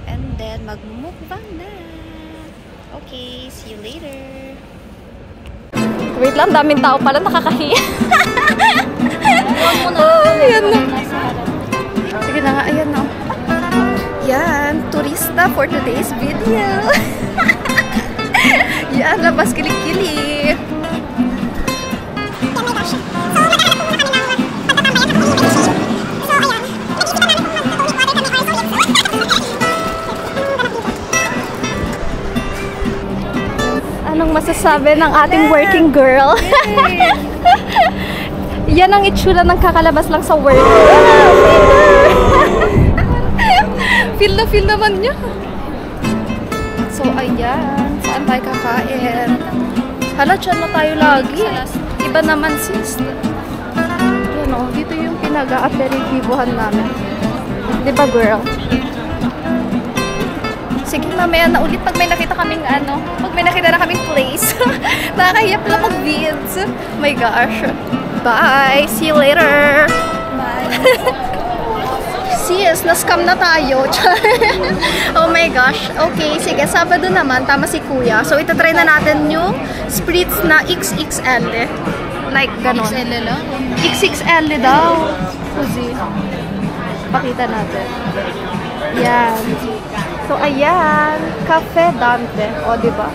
And then, magmumukbang na. Okay, see you later. Wait lang, daming tao pala, nakakahiya. Ayan na. Sige na nga, ayan na. Yan, turista for today's video. Yan, labas kilig-kilig. Anong masasabi ng ating working girl? Yan ang itsura ng kakalabas lang sa work. Feel na feel naman niya. So, ayan. Saan tayo kakain? Hala, dyan na tayo lagi. Iba naman, sis. Yan o, dito yung pinag-a-aperitibuhan namin. Diba, girl? Sige, mamaya na ulit pag may nakita kaming pag may nakita na kaming place. Nakakahiyap lang mag-vids. My gosh. Bye! See you later! Bye! Sis, na-scam na tayo. Oh my gosh. Okay, sige. Sabado naman, tama si Kuya. So, itatry na natin yung spritz na XXL. Like, ganon. XXL lang? XXL daw. Kuzi. Pakita natin. Yan. So, ayan. Cafe Dante. O, diba?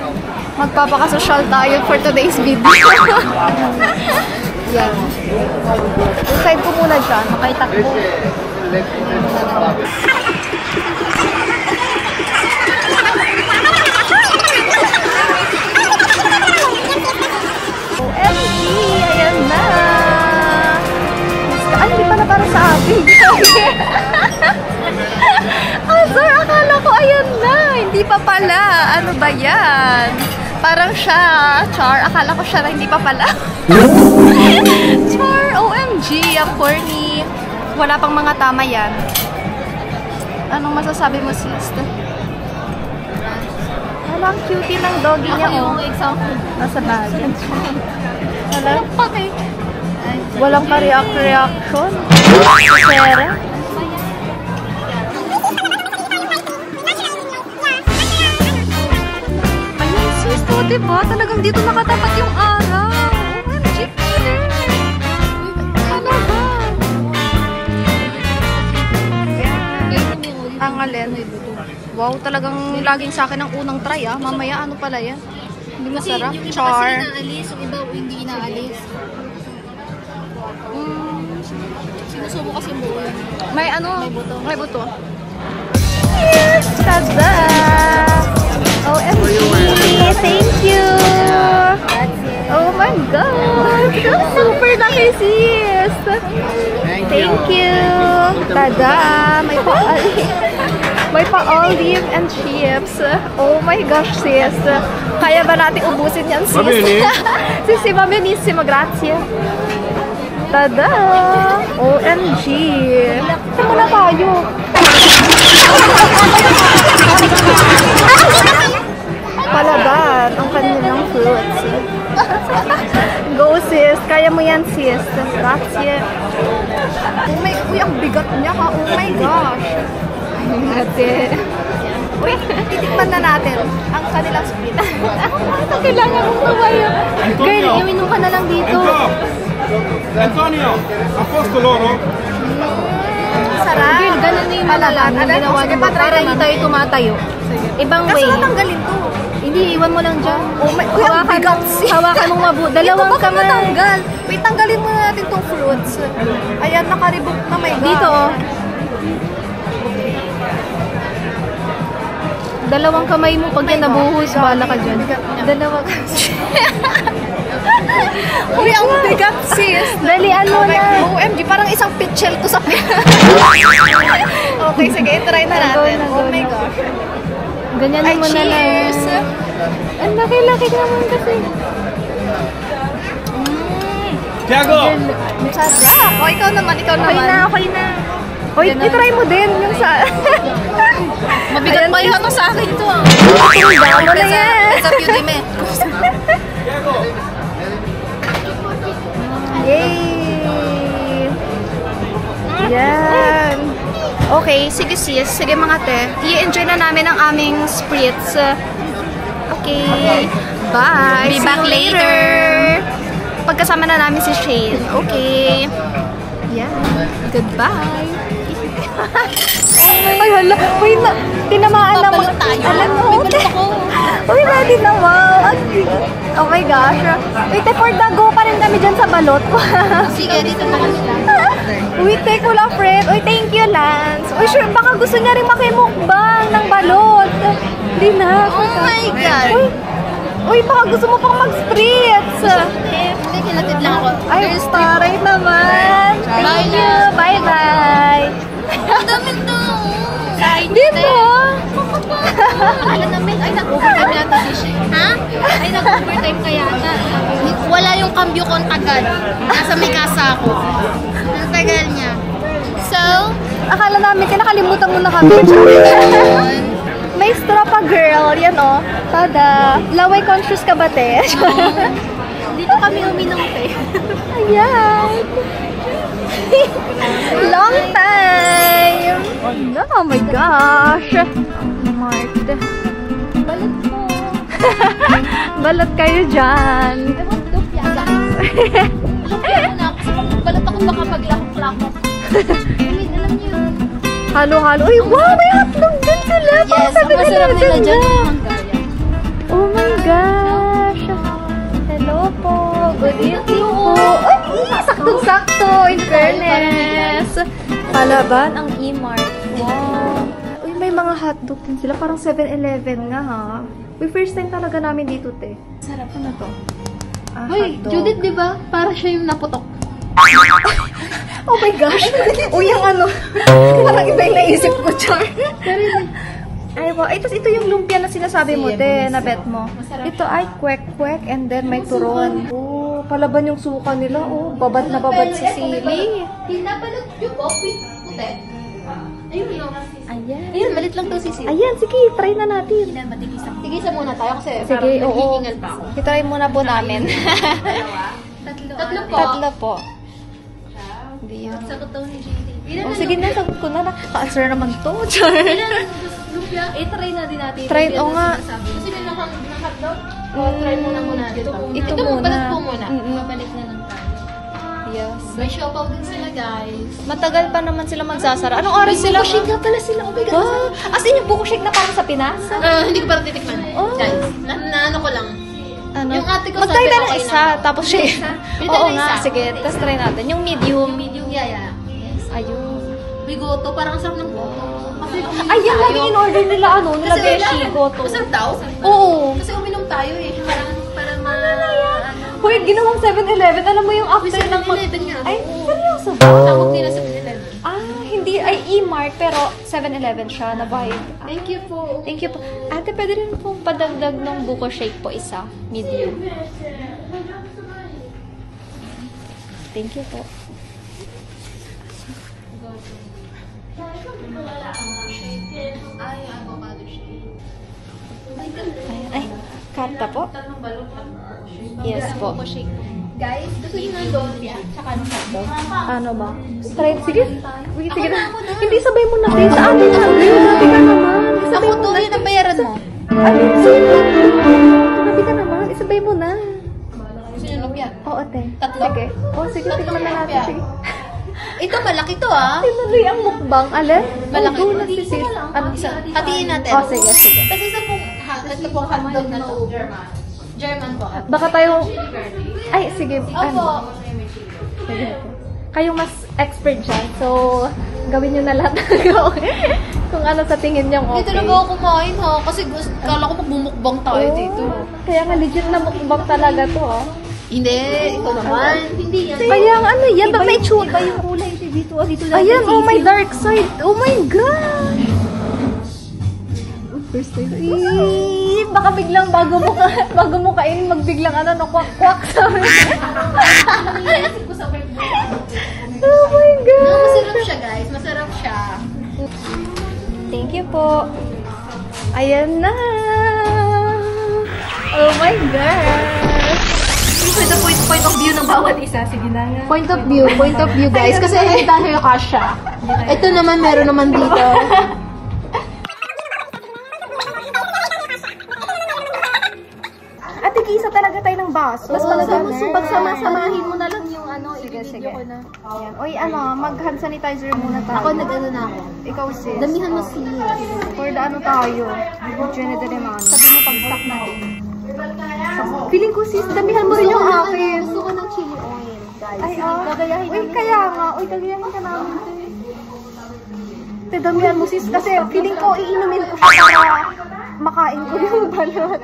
Magpapakasosyal tayo for today's video. Yan. Side ko muna dyan. Makaitakbo. OMG! Ayan na! Hindi pa na para sa atin. Sir, akala ko ayan na. Hindi pa pala. Ano ba yan? Parang siya. Char, akala ko siya na hindi pa pala. Char, OMG. Ang corny. Wala pang mga tama yan. Anong masasabi mo, sis? Wala, ang cutie ng doggy niya. Yung example. Nasa bagay. Wala. Walang ka-reaction. Sera. Diba? Talagang dito nakatapat yung araw. OMG, killer. Talaga. Ang alin. Wow, talagang laging sa akin ang unang try ah. Mamaya ano pala yan? Hindi masarap. Yung iba Char. kasi inaalis, yung iba hindi inaalis. Sinusubo kasi buo yun. May ano? May buto. May buto. Yes! Tada! OMG! Thank you! Oh my God! Super laki, sis! Thank you! Tada! May pa-olive and chips. Oh my gosh, sis! Kaya ba natin ubusin yan, sis? Sis, va benissimo, grazie! Tada! OMG! Ito muna tayo! Palaban ang kanilang fruits. Go, sis. Kaya mo yan, sis. Grazie. Oh my, uy, ang bigat niya ha. Oh my gosh. Natin. Uy, titikman na natin ang kanilang split. Ito, kailangan mong tumayo. Girl, iwinom ka na lang dito. Antonio, a posto loro? Sarap. Girl, ganun na yung malalan. Ang ginawa niyo ba? Para hindi tayo tumatayo. Ibang way. Kaso natanggalin to. Hindi, iwan mo lang dyan. Oh my, uy, ang bigat siya. Hawakan mong mabuti. Dalawang ito, baka kamay. matanggal. Wait, tanggalin muna natin tong fruits. Ayan, nakaribok na may God. Dito, oh. Dalawang kamay mo pag yan nabuhos, bala ka dyan. Dalawang Uy, ang bigat, sis. Dalian mo na. OMG, parang isang pitchel to sa Okay, sige, try na natin. Oh my gosh. Ganyan mo na lang. Cheers! Ang laki-laki naman kasi. Tiago! Sarap! O, ikaw naman, ikaw naman. Okay na. Hoy, itry mo din yung sa... Mabigat pa yun sa akin to. Tingnan mo na yan! Sa beauty me. Yay! Yan! Okay, sige sis. Sige mga te. I-enjoy na namin ang aming spritz. Okay. Bye. Be See back you later. Pagkasama na namin si Shane. Okay. Yeah. Goodbye. Ay, hala. Uy, tinamaan na Pabalot tayo. Alam mo. May balot ako. Uy, ready na, wow. Oh my gosh. Wait, for the go pa rin kami dyan sa balot. Sige, dito na kami lang. Uy, take wala friend. Uy, thank you, Lance. Uy, sure, baka gusto niya rin makimukbang ng balot. Hindi na. Oh my God. Uy, baka gusto mo pang mag-spritz. Hindi, kinatid lang ako. Ay, taray naman. Thank you. Bye-bye. Ang dami to. Dito. Alam namin, ay nag-overtime yata si Shay. Ha? Ay nag-overtime ka yata. Wala yung cambio ko ang tagal. Nasa may kasa ako. Ang tagal niya. So, Akala namin, kinakalimutan mo na kami. May straw pa, girl. Yan, oh. Tada. Laway conscious ka ba, te? dito kami uminom pe. Ayan. Long time. Oh my gosh. Mart. Balot mo. Balot kayo dyan. Ewan, lumpia guys. Lumpia mo na. Kasi pag balot ako baka maglakok-lakok. I mean, alam niyo yun. Halo-halo. Uy, wow, may hotdog din sila. Yes, ang masarap nila dyan yung Hungarian. Oh my gosh. Hello po. Good evening po. Ay, saktong-sakto. In fairness. Palaban ang E-Mart. Wow. Uy, may mga hotdog din sila. Parang 7-Eleven nga ha. Uy, first time talaga namin dito, te. Sarap na to. Hoy, Judith, di ba? Para siya yung naputok. Oh my gosh! Uy, yung ano, parang iba yung naisip ko, Char. Ay, wow. Ay, tapos ito yung lumpia na sinasabi mo, te, na bet mo. Ito ay kwek-kwek and then may turon. Oh, palaban yung suka nila. Oh, babad na babad si Sili. Pinabalot yung coffee puti. Ayun yun. Ayan. Ayun, malit lang daw si Sili. Ayan, sige, try na natin. Tigisa muna tayo kasi Sige, parang oo. naghihingal pa ako. Itry muna po namin. Tatlo po. Tatlo po. Hindi yun. Sagot daw ni JD. Oh, sige na, sagot ko na. Nakaka-answer naman to, Char. Lumpia, try na din natin. Try, oo nga. Kasi may nakahotdog. Try muna muna. Ito muna. muna. Balat po muna. Mm-mm. Babalik na lang tayo. Yes. May siopaw din sila, guys. Matagal pa naman sila magsasara. Anong oras sila? Buko shake nga pala sila. Oh my God. Wow. As in, yung buko shake na parang sa Pinas? Hindi ko parang titikman. Oh. Guys, ano ko lang. Ano? Yung ate ko Mag-try sabi, na ng okay isa, na. tapos siya. Pili Oo tayo ng nga, isa. sige. Tapos try natin. Yung medium. Medium yaya. Yes. Ayun. May goto. Parang sarap ng goto. Kasi Ayan, lagi in-order nila, ano, nila beshi, goto. Masarap daw. Oo. Kasi uminom tayo eh. Parang Hoy, ginawang 7-Eleven. Alam mo yung after ng mag... 7-Eleven nga. Ay, seryoso ba? Tawag nila sa 7-Eleven. Hindi. Ay, E-Mart, pero 7-Eleven siya na vibe. Thank you po. Thank you po. Ate, pwede rin pong padagdag ng buko shake po isa. Medium. Thank you po. Ay, avocado shake. Ay, karta po? Tatlong balot lang. Yes po. Shake. Guys, gusto niyo ng lumpia? Tsaka ng hotdog? Ano ba? Try, sige. Sige na. Hindi, sabay mo na. Tayo sa atin na. Grabe ka naman. Ako to, yun ang bayaran mo. Ano? Sige. Grabe ka naman. Isabay mo na. Gusto niyo lumpia? Oo, te. Tatlo? Sige. Oo, sige. Tignan na natin. Sige. Ito, malaki to ah. Tinuloy ang mukbang. Alin? Malaki. Go na si sis. Ano? Hatiin natin. Oh, sige, sige. Tapos isa pong hotdog na to. German po. Baka tayo... Ay, sige. Opo. Ano? Sige po. Kayo mas expert dyan. So, gawin nyo na lahat ng gawin. Kung ano sa tingin nyo okay. Dito na ba ako kumain ha? Kasi kala ko magbumukbang tayo Oo. dito. Kaya nga legit na mukbang talaga to ah. Hindi, ito naman. Hindi yan. Kaya ang ano yan, ba't may tsura? Iba yung kulay dito. Dito lang. Ayan, oh my dark side. Oh my God! First time. Baka biglang bago mo kainin, magbiglang ano, no, kwak-kwak sabi. Oh my God! No, masarap siya guys. Masarap siya. Thank you po. Ayan na! Oh my gosh! each with the point of view ng bawat isa. Sige na nga. Point of view guys. Kasi hindi dahil kasha. Ito naman, meron naman dito. Ate, kisa talaga tayo ng baso. Mas pagsama-samahin mo na lang yung ano, sige. Ko na. Ayan. Oy, mag-hand sanitizer muna tayo. Ako nag-ano na ako. Ikaw sis. Damihan mo sis. For the ano tayo. Jenny de Remano. Sabi mo pag-stock natin. Feeling ko sis, damihan mo rin yung akin. Gusto ko ng chili oil, guys. Ay, gagayahin uy, kaya nga. Uy, gagayahin ka namin. Te, damihan mo sis. Kasi feeling ko, iinumin ko siya para makain ko yung balot.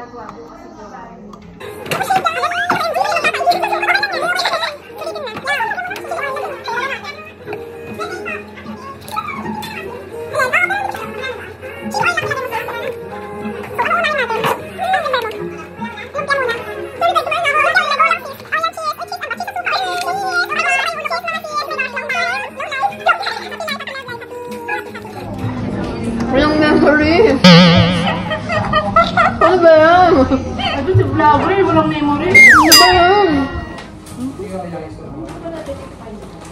Walang memory. Ano ba yan? Ito si vlogger, walang memory. Ano ba yan?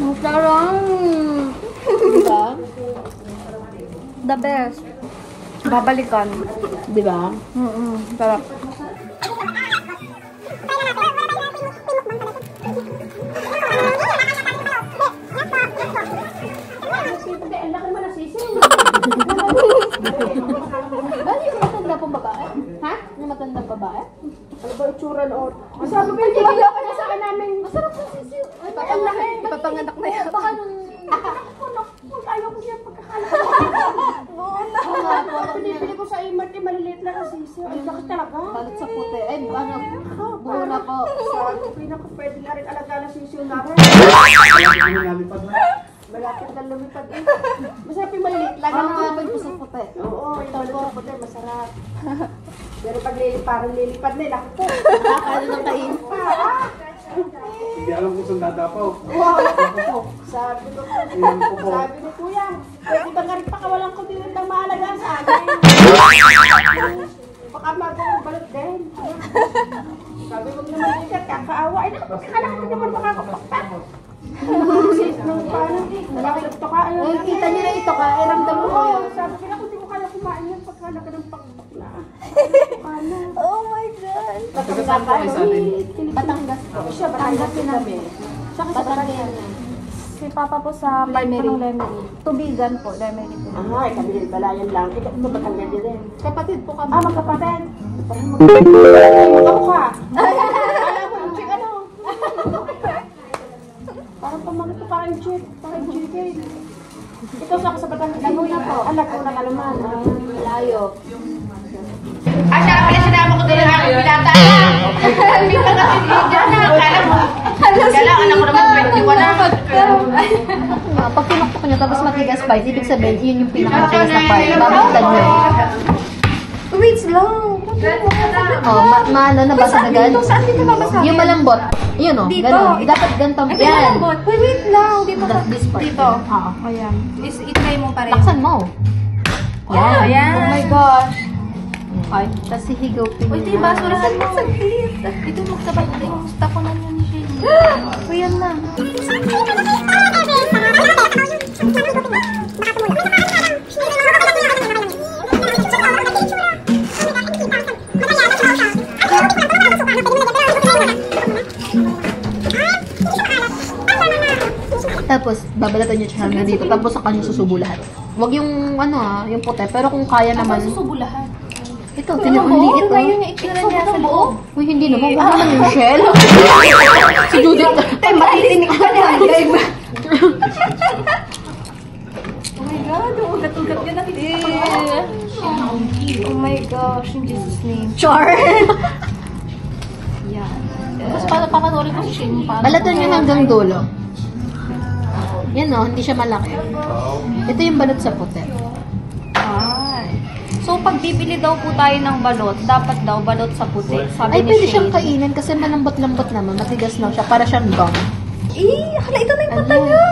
Masarang. Diba? The best. Babalikan. Diba? Sarap. Bali yung matanda pong babae? Ha? Yung matanda babae? Ano ba itsura noon? Sabi ko, hindi ba ka sa namin? Masarap yung sisiyo. Ipapanganak na yan. Baka nung... Ayaw ko siya pagkakala. Pinipili ko sa imat, maliliit lang ang sisiyo. Ay, bakit talaga? Balat sa puti. Ay, ano? Buo na po. Pinaka-pwede na rin alaga na sisiyo namin. Malapit na lumipad eh. Masarap yung maliliit lang. Parang kapag po sa puti. Oo, yung balat sa puti, masarap. Pero pag parang lilipad na, naku po. Nakakano ng kain. Hindi alam kung saan dadapaw. Wow, sabi ni Kuya, pwede ba nga rin pakawalan ko din ng maalaga sa akin? Baka magawang balot din. Sabi ko naman ikat, kakaawa. Ay, nakapagkakala ka naman makakapakpak. Bakit ito ka? Ay, kita niyo na ito ka. Ay, ramdam mo ko yun. Sabi ko na kung di mo kaya kumain yan, pagkala ka ng pakpak na. Oh my God. Batangas po. Siya, Batangas din namin. Saka sa Batangas. Si Papa po sa Lemery. Tubigan po, Lemery po. Ay, kami din pala yan lang. Ikaw ito Batangas din. Kapatid po kami. Magkapatid. Magkamukha. Alam mo, yung chick ano? Parang pamangit ko parang chick. Parang chicken. Ito sa Batangas. Laguna po. Laguna ka naman. Layo. Ah, siya pala sinama ko din ang aking pilata. Hindi ka kasi dyan na. Kala mo. Anak ko naman 21 na. Pag pinaktok nyo tapos matigas pa, ibig sabihin, yun yung pinaka-taste na part. Babaliktad nyo. Wait lang. Oh, maano na basa na gan? Saan dito babasa? Yung malambot. Yun o, Dito. ganun. Dapat ganitong, Ay, yan. malambot. Wait lang. Dito. This part. Dito. Oo. Ayan. Itry mo pa rin. Laksan mo. Yan. Ayan. Oh my gosh. Okay. Tapos hihigupin Uy, di ba? Surahan mo. Saglit. Ito magsabat. Gusto ko na yun siya. Uy, yan na. Tapos, babalatan nyo siya dito. Tapos, sa kanya susubo lahat. Huwag yung, yung puti. Pero kung kaya naman... Susubo lahat. Ito, tingnan mo, hindi ito. Ngayon yung itsura niya sa loob. Uy, hindi naman. Huwag naman yung shell. Si Judith. Ay, matitinig ka niya. Oh my God, ugat-ugat yun nakikita. Oh my gosh, in Jesus' name. Char! Yan. Tapos papanurin ko si Shane. Balatan nyo hanggang dulo. Yan o, hindi siya malaki. Ito yung balot sa puti. So, pag bibili daw po tayo ng balot, dapat daw balot sa puti. Sabi Ay, ni pwede Shane. siyang kainin kasi malambot-lambot naman. Matigas lang siya. Para siyang gum. Hala, ito na yung mata niyo.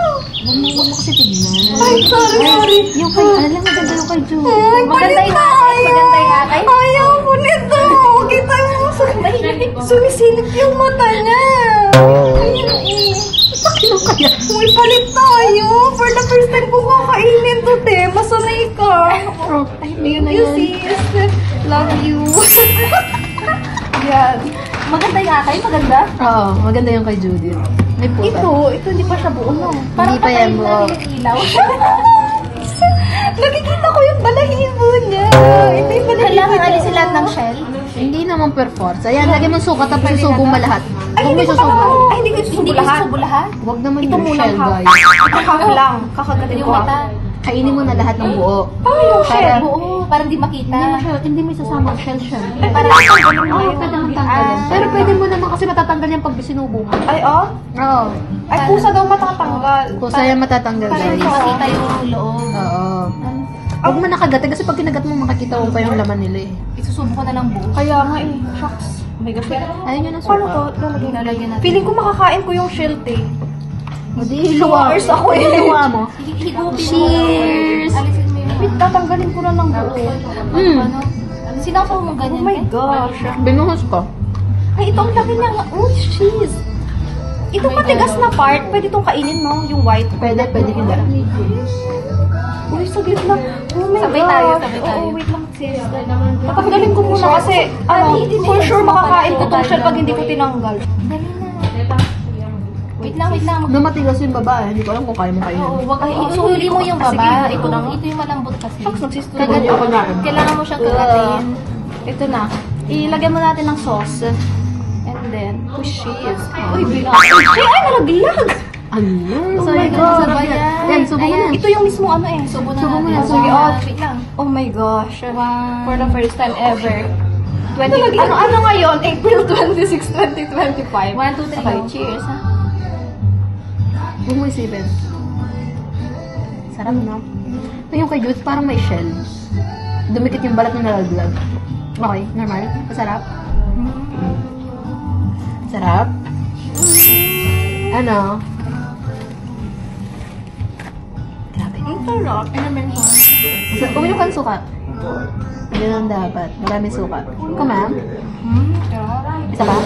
Huwag mo kasi tignan. Ay, sorry. Yung kay, alam mo, maganda yung kay Jude. Ay, Maganda yung akin. Maganda yung akin. Ayaw mo nito. Kita mo. Sumisilip yung mata niya. mo ipalit tayo. For the first time ko kakainin to, te. Masanay ka. Ay, yun na You yun. sis. Love you. Yan. Maganda yata. Maganda? Oo, maganda yung kay Judith. May puta. Ito hindi pa siya buo, no? Hindi pa yan buo. ilaw. Nakikita ko yung balahibo niya. Ito yung balahibo. Kailangan alisin lahat ng shell? Hindi naman per force. Ayan, lagyan mo sukat tapos susubo mo lahat. Ay, Huwag hindi mo ko susubo. Ay, hindi ko susubo lahat. Huwag naman Ito yung muna shell, half. guys. Ito half lang. Kakagatin ko. Kainin mo na lahat ng buo. Paano yung shell? Buo, para hindi makita. Hindi mo isasama ang shell. Para Oo, pwede mong tanggalin. Pero pwede mo naman kasi matatanggal yan pag sinubo mo. Ay, oh? Oo. Ay, kusa daw matatanggal. Kusa yan matatanggal, Para guys. hindi makita yung loob. Oo. Huwag mo nakagatin kasi pag kinagat mo makakita mo pa yung laman nila eh. Isusubo ko na lang buo. Kaya nga eh. Shucks. Oh my gosh. Ayun yun ang Paano to? suka. Lalagyan natin. Feeling ko makakain ko yung shell, te. Hindi, Hours ako eh. Hiluwa mo. Cheers! Wait, tatanggalin ko na ng buo. Sinasaw mo ganyan. Oh my gosh. Binuhos ko. Ay, ito ang laki niya nga. Oh, cheese. Itong matigas na part, pwede itong kainin, no? Yung white. Pwede hindi. Uy, saglit lang. Oh my Sabay gosh. tayo, sabay tayo. Oo, wait lang, sis. Tatanggalin ko muna kasi, for sure makakain ko tong shell pag hindi ko tinanggal. Wait lang. Namatigas yung babae. Hindi ko alam kung kaya mo kainin. Wag ay Ituhuli mo yung Sige, baba. ito lang. Ito yung malambot kasi. Fox, nagsistuloy. Kagatin ako na. Kailangan mo siyang kagatin. Ito na. Ilagyan mo natin ng sauce. And then, cheese. Uy, bilang. Ay, nalaglag! Ano? Oh my God. Sarap yan. Yan, subo mo na. Ito yung mismo ano eh. Subo na Subo mo na. natin. Sige, Subo oh, na. wait lang. Oh my gosh. For the first time ever. Ano ngayon? April 26, 2025. 1, 2, 3, Okay, go. cheers ha. Huwag mo isipin. Sarap, no? Ito yung kay Jude, parang may shell. Dumikit yung balat na nalaglag. Okay, normal. Masarap. Sarap. Ano? Grabe. Ang sarap. Uminom ka ng suka. Ganun ang dapat. Maraming suka. Ikaw, ma'am? Isa pa?